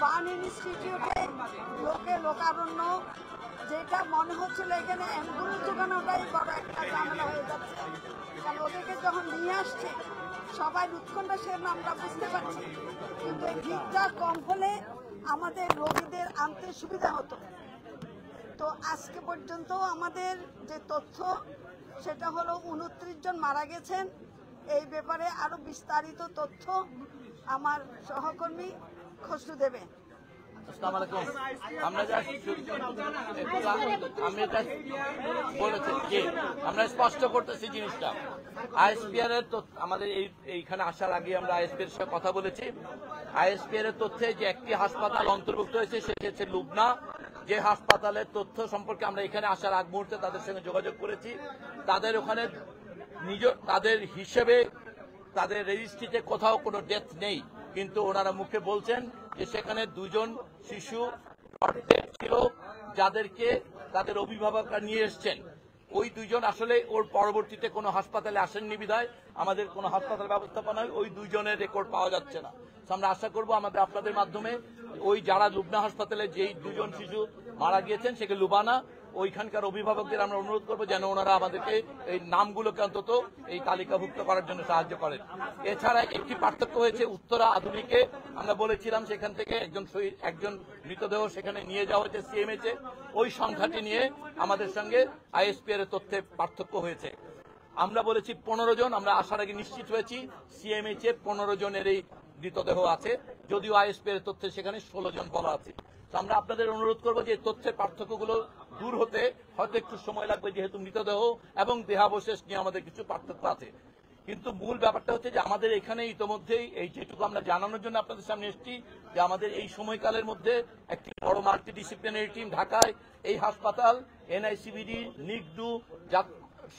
Burn ইনস্টিটিউটে লোকারণ্য, যেটা মনে হচ্ছিল এখানে অ্যাম্বুলেন্স যোগানোটাই বড় একটা ঝামেলা হয়ে যাচ্ছে। কারণ ওদেরকে যখন নিয়ে আসছে সবাই উৎকণ্ঠা, সে আমরা বুঝতে পারছি, কিন্তু এই ভিড়টা কম হলে আমাদের রোগীদের আনতে সুবিধা হতো। তো আজকে পর্যন্ত আমাদের যে তথ্য সেটা হলো 29 জন মারা গেছেন। এই ব্যাপারে আরো বিস্তারিত তথ্য আমার সহকর্মী খসরু দেবে। আসসালামু আলাইকুম। আমরা স্পষ্ট করতেছি জিনিসটা, আইএসপিআর এর আমাদের এইখানে আসার আগে আমরা আইএসপিআর এর সাথে কথা বলেছি। আইএসপিআর এর তথ্যে যে একটি হাসপাতাল অন্তর্ভুক্ত হয়েছে সেটি হচ্ছে লুবনা। যে হাসপাতালের তথ্য সম্পর্কে আমরা এখানে আসার আগ মুহূর্তে তাদের সঙ্গে যোগাযোগ করেছি, তাদের ওখানে তাদের হিসেবে তাদের রেজিস্ট্রিতে কোথাও কোনো ডেথ নেই, কিন্তু ওনারা মুখে বলছেন যে সেখানে 2 জন শিশু ছিল যাদেরকে তাদের অভিভাবকরা নিয়ে এসছেন। ওই 2 জন আসলে ওর পরবর্তীতে কোনো হাসপাতালে আসেননি বিধায় আমাদের কোনো হাসপাতাল ব্যবস্থাপনায় ওই 2 জনের রেকর্ড পাওয়া যাচ্ছে না। আমরা আশা করব আমাদের আপনাদের মাধ্যমে ওই যারা লুবনা হাসপাতালে যেই 2 জন শিশু মারা গিয়েছেন সেকে লুবানা, ওইখানকার অভিভাবকদের আমরা অনুরোধ করবো যেন ওনারা আমাদেরকে এই নামগুলোকে অন্তত এই তালিকাভুক্ত করার জন্য সাহায্য করেন। এছাড়া একটি পার্থক্য হয়েছে উত্তরা আধুনিকে, আমরা বলেছিলাম সেখান থেকে একজন মৃতদেহ সেখানে নিয়ে যাওয়া হয়েছে সিএমএইচ এ, ওই সংখ্যাটি নিয়ে আমাদের সঙ্গে আইএসপিআর এর তথ্যে পার্থক্য হয়েছে। আমরা বলেছি 15 জন, আমরা আসার আগে নিশ্চিত হয়েছি সিএমএইচ এ 15 জনের এই মৃতদেহ আছে, যদিও আইএসপিআর এর তথ্যে সেখানে 16 জন বলা আছে। আমরা আপনাদের অনুরোধ করবো যে তথ্যের পার্থক্যগুলো দূর হতে হয়তো একটু সময় লাগবে, যেহেতু মৃতদেহ এবং দেহাবশেষ নিয়ে আমাদের কিছু পার্থক্য আছে। কিন্তু মূল ব্যাপারটা হচ্ছে যে আমাদের এখানে ইতোমধ্যেই এই যেটুকু আমরা জানানোর জন্য আপনাদের সামনে এসেছি যে আমাদের এই সময়কালের মধ্যে একটি বড় মাল্টিডিসিপ্লিনারি টিম ঢাকায় এই হাসপাতাল, এনআইসিভিডি, নিগডু,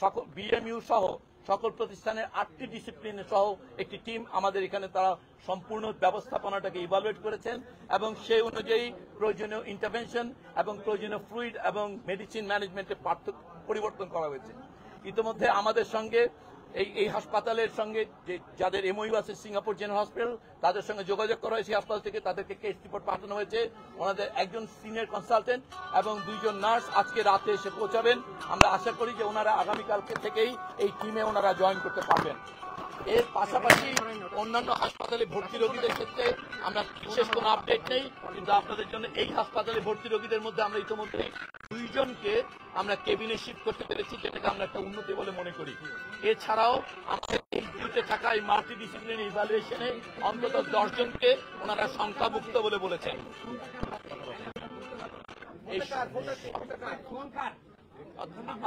সকল বিএমইউ সহ সকল প্রতিষ্ঠানের 8টি ডিসিপ্লিন সহ একটি টিম আমাদের এখানে, তারা সম্পূর্ণ ব্যবস্থাপনাটাকে ইভালুয়েট করেছেন এবং সেই অনুযায়ী প্রয়োজনীয় ইন্টারভেনশন এবং প্রয়োজনীয় ফ্লুইড এবং মেডিসিন ম্যানেজমেন্টের পরিবর্তন করা হয়েছে। ইতিমধ্যে আমাদের সঙ্গে এই হাসপাতালের সঙ্গে যে যাদের এমওইউ আছে সিঙ্গাপুর জেনারেল হসপিটাল, তাদের সঙ্গে যোগাযোগ করা হয়েছে হাসপাতাল থেকে, তাদেরকে কেস রিপোর্ট পাঠানো হয়েছে। ওনাদের একজন সিনিয়র কনসালটেন্ট এবং 2 জন নার্স আজকে রাতে এসে পৌঁছাবেন। আমরা আশা করি যে ওনারা আগামীকালকে থেকেই এই টিমে ওনারা জয়েন করতে পারবেন। এর পাশাপাশি অন্যান্য হাসপাতালে ভর্তি রোগীদের ক্ষেত্রে আমরা বিশেষ কোনো আপডেট নেই, কিন্তু আপনাদের জন্য এই হাসপাতালে ভর্তি রোগীদের মধ্যে আমরা ইতিমধ্যে 2 জনকে আমরা কেবিনে শিফট করতে পেরেছি, যেটাকে আমরা একটা উন্নতি বলে মনে করি। এছাড়াও আমাদের ইনস্টিটিউটে থাকা এই মাল্টিডিসিপ্লিনারি ইভ্যালুয়েশনে অন্তত 10 জনকে ওনারা সংখ্যামুক্ত বলে বলেছেন।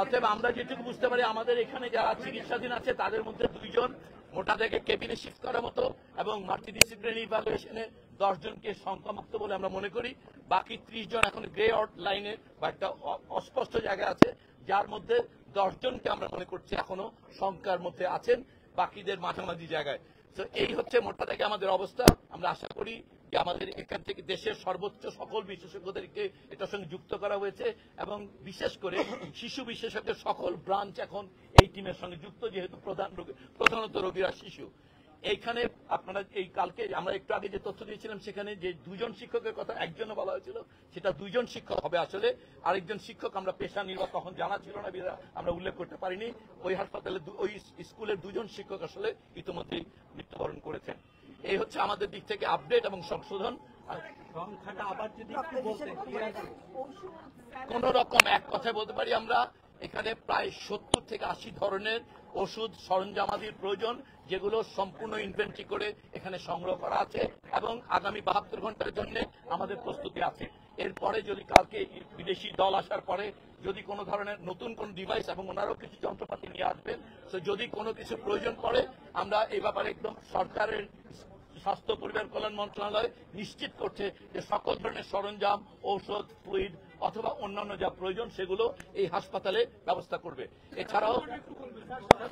অতএব আমরা যেটুকু বুঝতে পারি আমাদের এখানে যারা চিকিৎসাধীন আছে তাদের মধ্যে 2 জন মোটা থেকে কেবিনে শিফট করার মতো এবং মাল্টিডিসিপ্লিনারি ইভ্যালুয়েশনে 10 জনকে সংখ্যামুক্ত বলে আমরা মনে করি। বাকি 30 জন এখন গ্রে আউট লাইনে বা একটা অস্পষ্ট জায়গা আছে, যার মধ্যে 10 জনকে আমরা মনে করছি এখনো সংখ্যার মধ্যে আছেন, বাকিদের মাঝামাঝি জায়গায়। তো এই হচ্ছে মোটা থেকে আমাদের অবস্থা। আমরা আশা করি যে আমাদের এখান থেকে দেশের সর্বোচ্চ সকল বিশেষজ্ঞদেরকে এটার সঙ্গে যুক্ত করা হয়েছে এবং বিশেষ করে শিশু বিশেষজ্ঞ সকল ব্রাঞ্চ এখন এই টিমের সঙ্গে যুক্ত, যেহেতু প্রধানত রোগীরা শিশু। এইখানে আপনারা এই কালকে আমরা একটু আগে যে তথ্য দিয়েছিলাম সেখানে যে 2 জন শিক্ষকের কথা একজনও বলা হয়েছিল, সেটা 2 জন শিক্ষক হবে আসলে। আরেকজন শিক্ষক আমরা পেশা নির্বাহ তখন জানা ছিল না, আমরা উল্লেখ করতে পারিনি। ওই হাসপাতালে ওই স্কুলের 2 জন শিক্ষক আসলে ইতিমধ্যেই মৃত্যুবরণ করেছেন। এই হচ্ছে আমাদের দিক থেকে আপডেট এবং সংশোধন। সংখ্যাটা আবার যদি কোন রকম এক কথায় বলতে পারি, আমরা এখানে প্রায় 70 থেকে 80 ধরনের ওষুধ সরঞ্জামাদির প্রয়োজন, যেগুলো সম্পূর্ণ ইনভেন্টরি করে এখানে সংগ্রহ করা আছে এবং আগামী 72 ঘন্টার জন্য আমাদের প্রস্তুতি আছে। এরপরে যদি কালকে বিদেশি দল আসার পরে যদি কোনো ধরনের নতুন কোন ডিভাইস এবং ওনারাও কিছু যন্ত্রপাতি নিয়ে আসবেন, তো যদি কোনো কিছু প্রয়োজন পড়ে আমরা এই ব্যাপারে একদম সরকারের স্বাস্থ্য পরিবার কল্যাণ মন্ত্রণালয় নিশ্চিত করছে যে সকল ধরনের সরঞ্জাম, ঔষধ, ফ্লুইড অথবা অন্যান্য যা প্রয়োজন সেগুলো এই হাসপাতালে ব্যবস্থা করবে। এছাড়াও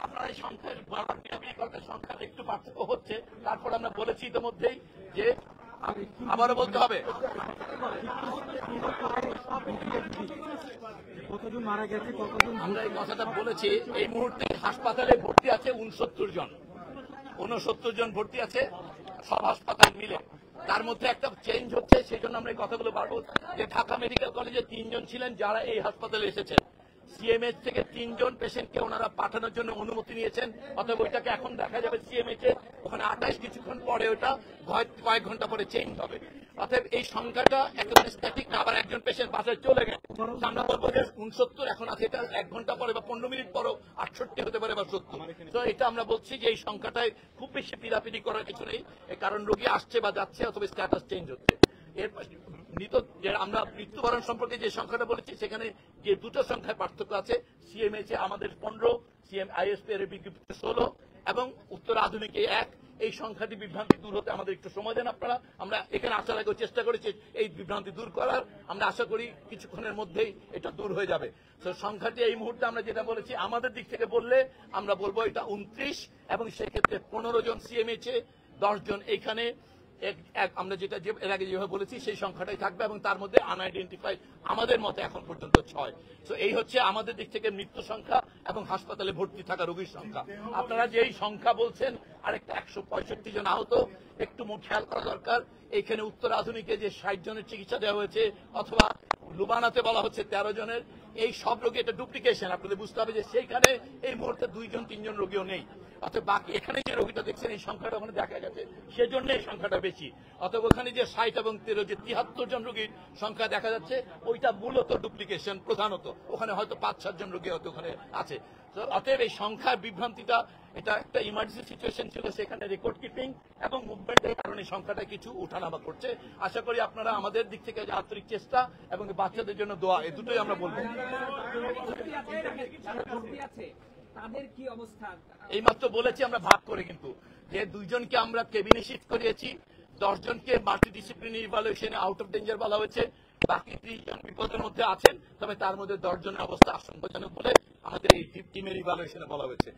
আপনার এই সংখ্যা একটু পার্থক্য হচ্ছে, তারপর আমরা বলেছি ইতিমধ্যেই যে আবারও বলতে হবে আমরা এই কথাটা বলেছি। এই মুহূর্তে হাসপাতালে ভর্তি আছে 69 জন ভর্তি আছে সব হাসপাতাল মিলে। তার মধ্যে একটা চেঞ্জ হচ্ছে, সেই জন্য আমরা এই কথাগুলো বারবো যে ঢাকা মেডিকেল কলেজে 3 জন ছিলেন যারা এই হাসপাতালে এসেছেন। সিএমএইচ থেকে 3 জন পেশেন্টকে ওনারা পাঠানোর জন্য অনুমতি নিয়েছেন, অথবা ওইটাকে এখন দেখা যাবে সিএমএইচ এ ওখানে 28 কিছুক্ষণ পরে ওটা কয়েক ঘন্টা পরে চেঞ্জ হবে। অতএব এই সংখ্যাটা একেবারে স্ট্যাটিক না, আবার একজন পেশেন্ট বাসায় চলে গেছে আমরা বলবো যে 69 এখন আছে, এটা 1 ঘন্টা পরে বা 15 মিনিট পরও 68 হতে পারে বা 70। তো এটা আমরা বলছি যে এই সংখ্যাটায় খুব বেশি পিড়াপিড়ি করার কিছু নেই, কারণ রোগী আসছে বা যাচ্ছে অথবা স্ট্যাটাস চেঞ্জ হচ্ছে। এর আমরা মৃত্যুবরণ সম্পর্কে যে সংখ্যাটা বলেছি সেখানে যে দুটো সংখ্যায় পার্থক্য আছে, সিএমএইচ এ আমাদের 15, আইএসপি এর বিজ্ঞপ্তিতে 16 এবং উত্তর আধুনিকে 1। এই সংখ্যাটি বিভ্রান্তি দূর হতে আমাদের একটু সময় দেন আপনারা। আমরা এখানে আসার আগে চেষ্টা করেছি এই বিভ্রান্তি দূর করার, আমরা আশা করি কিছুক্ষণের মধ্যেই এটা দূর হয়ে যাবে। তো সংখ্যাটি এই মুহূর্তে আমরা যেটা বলেছি আমাদের দিক থেকে বললে আমরা বলবো এটা 29, এবং সেক্ষেত্রে 15 জন সিএমএইচ এ, 10 জন এইখানে, আমরা যেটা এর আগে যেভাবে বলেছি সেই সংখ্যাটাই থাকবে, এবং তার মধ্যে আনআইডেন্টিফাইড আমাদের মতে এখন পর্যন্ত 6। তো এই হচ্ছে আমাদের দিক থেকে মৃত্যু সংখ্যা এবং হাসপাতালে ভর্তি থাকা রোগীর সংখ্যা। আপনারা যে এই সংখ্যা বলছেন আরেকটা 165 জন আহত, একটু খেয়াল করা দরকার। এইখানে উত্তর আধুনিকে যে 60 জনের চিকিৎসা দেওয়া হয়েছে, অথবা লুবানাতে বলা হচ্ছে 13 জনের, এই সব রোগী এটা ডুপ্লিকেশন। আপনাদের বুঝতে হবে যে সেইখানে এই মুহূর্তে 2 জন 3 জন রোগীও নেই, অর্থাৎ বাকি এখানে যে রোগীটা দেখছেন এই সংখ্যাটা ওখানে দেখা গেছে, সেজন্য এই সংখ্যাটা বেশি। অথবা ওখানে যে 60 এবং 13 যে 73 জন রোগীর সংখ্যা দেখা যাচ্ছে, ওইটা মূলত ডুপ্লিকেশন প্রধানত, ওখানে হয়তো 5-7 জন রোগী হয়তো ওখানে আছে। অতএব এই সংখ্যার বিভ্রান্তিটা, এটা একটা ইমার্জেন্সি সিচুয়েশন ছিল, সেখানে রেকর্ড কিপিং এবং মুভমেন্টের কারণে সংখ্যাটা কিছু উঠানামা করছে। আশা করি আপনারা আমাদের দিক থেকে আন্তরিক চেষ্টা এবং বাচ্চাদের জন্য দোয়া, এই দুটোই আমরা বলবো। তাদের কি অবস্থা? এইমাত্র বলেছি আমরা ভাগ করে, কিন্তু যে 2 জনকে আমরা কেবিনে শিফট করিয়েছি, 10 জনকে মাল্টিডিসিপ্লিনারি ইভালুয়েশনে আউট অফ ডেঞ্জার বলা হয়েছে, বাকি 30 জন বিপদের মধ্যে আছেন, তবে তার মধ্যে 10 জনের অবস্থা আশঙ্কাজনক বলে আমাদের এই টিমের ইভালুয়েশনে বলা হয়েছে।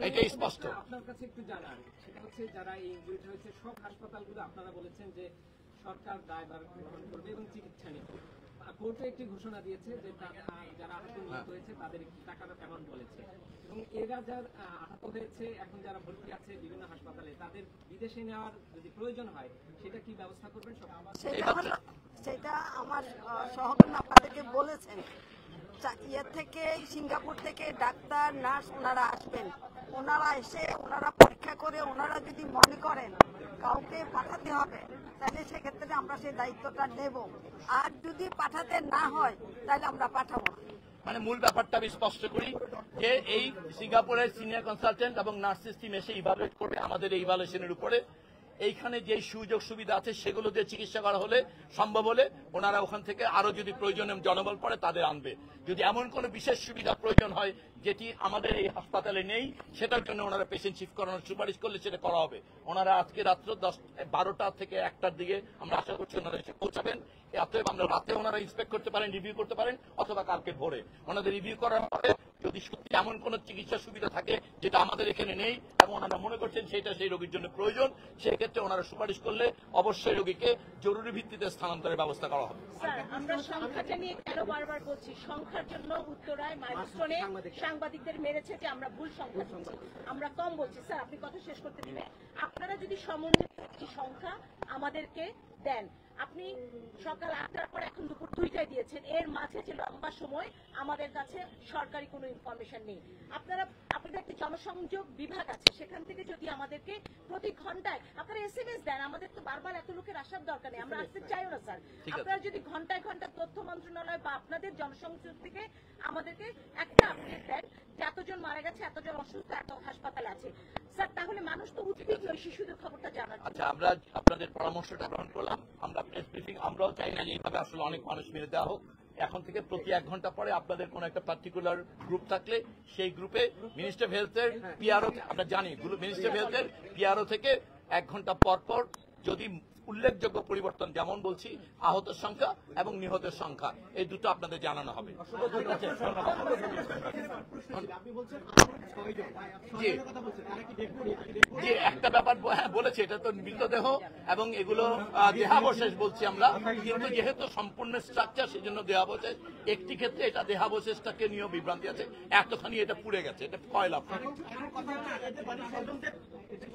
এটাই স্পষ্ট। আপনার কাছে একটু জানার সেটা হচ্ছে, যারা এই ইনজুরিটা হয়েছে সব হাসপাতালগুলো আপনারা বলেছেন যে সরকার দায়ভার গ্রহণ করবে এবং চিকিৎসা নেবে। কোর্টে একটি ঘোষণা দিয়েছে যে যারা আহত হয়েছে তাদের টাকাটা তেমন বলেছে, এবং এরা যারা আহত হয়েছে এখন যারা ভর্তি আছে বিভিন্ন হাসপাতালে, তাদের বিদেশে নেওয়ার যদি প্রয়োজন হয় সেটা কি ব্যবস্থা করবেন? সেটা আমার সহকর্মী আপনাদেরকে বলেছেন, ইয়ে থেকে সিঙ্গাপুর থেকে ডাক্তার নার্স ওনারা আসবেন, ওনারা এসে ওনারা পরীক্ষা করে ওনারা যদি মনে করেন কাউকে পাঠাতে হবে তাহলে সেক্ষেত্রে আমরা সেই দায়িত্বটা নেব, আর যদি পাঠাতে না হয় তাহলে আমরা পাঠাবো না। মানে মূল ব্যাপারটা আমি স্পষ্ট করি যে এই সিঙ্গাপুরের সিনিয়র কনসালটেন্ট এবং নার্সিস টিম এসে ইভালুয়েট করবে আমাদের এই ইভালুয়েশনের উপরে। এইখানে যে সুযোগ সুবিধা আছে সেগুলো দিয়ে চিকিৎসা করা হলে, সম্ভব হলে ওনারা ওখান থেকে আরো যদি প্রয়োজনে জনবল পড়ে তাদের আনবে। যদি এমন কোনো বিশেষ সুবিধা প্রয়োজন হয় যেটি আমাদের এই হাসপাতালে নেই, সেটার জন্য ওনারা পেশেন্ট শিফট করানোর সুপারিশ করলে সেটা করা হবে। ওনারা আজকে রাত্র 12টা থেকে 1টার দিকে আমরা আশা করছি ওনারা এসে পৌঁছাবেন। অতএব আমরা রাতে ওনারা ইন্সপেক্ট করতে পারেন, রিভিউ করতে পারেন, অথবা কালকে ভোরে ওনাদের রিভিউ করার পরে যদি সত্যি এমন কোন চিকিৎসা সুবিধা থাকে যেটা আমাদের এখানে নেই এবং ওনারা মনে করছেন সেটা সেই রোগীর জন্য প্রয়োজন, সেক্ষেত্রে ওনারা সুপারিশ করলে অবশ্যই রোগীকে জরুরি ভিত্তিতে স্থানান্তরের ব্যবস্থা করা হবে। আমরা সংখ্যাটা নিয়ে কেন বারবার বলছি, সংখ্যার জন্য উত্তরায় মাইলস্টোনে সাংবাদিকদের মেরেছে যে আমরা ভুল সংখ্যা দিচ্ছি, আমরা কম বলছি। স্যার আপনি কথা শেষ করতে দিবেন? আপনারা যদি সমন্বিত একটি সংখ্যা আমাদেরকে দেন, আপনি সকাল 8টার পর এখন দুপুর 2টায় দিয়েছেন, এর মাঝে যে লম্বা সময় আমাদের কাছে সরকারি কোনো ইনফরমেশন নেই। আপনাদের একটি জনসংযোগ বিভাগ আছে, সেখান থেকে যদি আমাদেরকে প্রতি ঘন্টায় আপনারা এসএমএস দেন, আমাদের তো বারবার এত লোকের আসার দরকার নেই, আমরা আসতে চাইও না স্যার। আপনারা যদি ঘন্টায় ঘন্টা তথ্য মন্ত্রণালয় বা আপনাদের জনসংযোগ থেকে আমাদেরকে একটা আপডেট দেন যে এতজন মারা গেছে, এতজন অসুস্থ, এত হাসপাতাল আছে স্যার, তাহলে মানুষ তো উদ্বিগ্ন শিশুদের খবরটা জানার। আচ্ছা, আমরা আপনাদের পরামর্শটা গ্রহণ করলাম। আমরা প্রেস ব্রিফিং আমরাও চাই না যে এইভাবে আসলে অনেক মানুষ মেরে দেওয়া হোক। এখন থেকে প্রতি 1 ঘন্টা পরে আপনাদের কোন একটা পার্টিকুলার গ্রুপ থাকলে সেই গ্রুপে মিনিস্টার অফ হেলথের পিআরও, আমরা জানি মিনিস্টার অফ হেলথের পিআরও থেকে 1 ঘন্টা পর পর যদি উল্লেখযোগ্য পরিবর্তন, যেমন বলছি আহতের সংখ্যা এবং নিহতের সংখ্যা, এই দুটো আপনাদের জানানো হবে। জি, একটা ব্যাপার বলেছে, এটা তো মৃতদেহ এবং এগুলো দেহাবশেষ বলছি আমরা, কিন্তু যেহেতু সম্পূর্ণ স্ট্রাকচার সেজন্য দেহাবশেষ। একটি ক্ষেত্রে এটা দেহাবশেষটাকে নিয়েও বিভ্রান্তি আছে, এতখানি এটা পুড়ে গেছে, এটা কয়লা।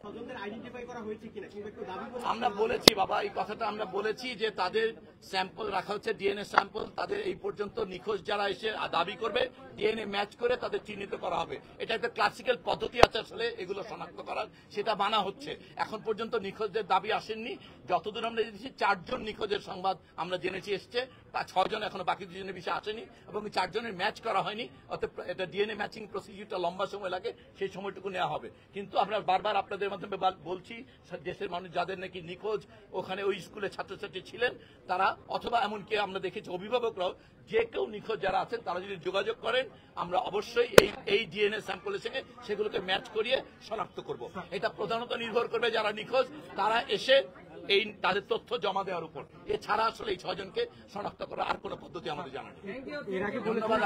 স্বজনদের আইডেন্টিফাই করা হয়েছে কিনা কিংবা একটু দাবি করে আমরা বলেছি বাবা, এই কথাটা আমরা বলেছি যে তাদের স্যাম্পল রাখা হচ্ছে, ডিএনএ স্যাম্পল, তাদের এই পর্যন্ত নিখোঁজ যারা এসে দাবি করবে ডিএনএ ম্যাচ করে তাদের চিহ্নিত করা হবে। এটা একটা ক্লাসিক্যাল পদ্ধতি আছে আসলে এগুলো শনাক্ত করার, সেটা মানা হচ্ছে। এখন পর্যন্ত নিখোঁজদের দাবি আসেননি, যতদূর আমরা জেনেছি 4 জন নিখোঁজের সংবাদ আমরা জেনেছি এসছে, 6 জন এখনো বাকি 2 জনের বিষয়ে আসেনি এবং 4 জনের ম্যাচ করা হয়নি। অর্থাৎ এটা ডিএনএ ম্যাচিং প্রসিডিউরটা লম্বা সময় লাগে, সেই সময়টুকু নেওয়া হবে। কিন্তু আমরা বারবার আপনাদের মাধ্যমে বলছি দেশের মানুষ যাদের নাকি নিখোঁজ ওখানে ওই স্কুলে ছাত্রছাত্রী ছিলেন তারা, অথবা এমনকি আমরা দেখেছি অভিভাবকরাও, যে কেউ নিখোঁজ যারা আছেন তারা যদি যোগাযোগ করেন আমরা অবশ্যই এই ডিএনএ স্যাম্পলের সঙ্গে সেগুলোকে ম্যাচ করিয়ে শনাক্ত করব। এটা প্রধানত নির্ভর করবে যারা নিখোঁজ তারা এসে এই তাদের তথ্য জমা দেওয়ার উপর। এছাড়া আসলে এই 6 জনকে শনাক্ত করার আর কোনো পদ্ধতি আমাদের জানা নেই। ধন্যবাদ।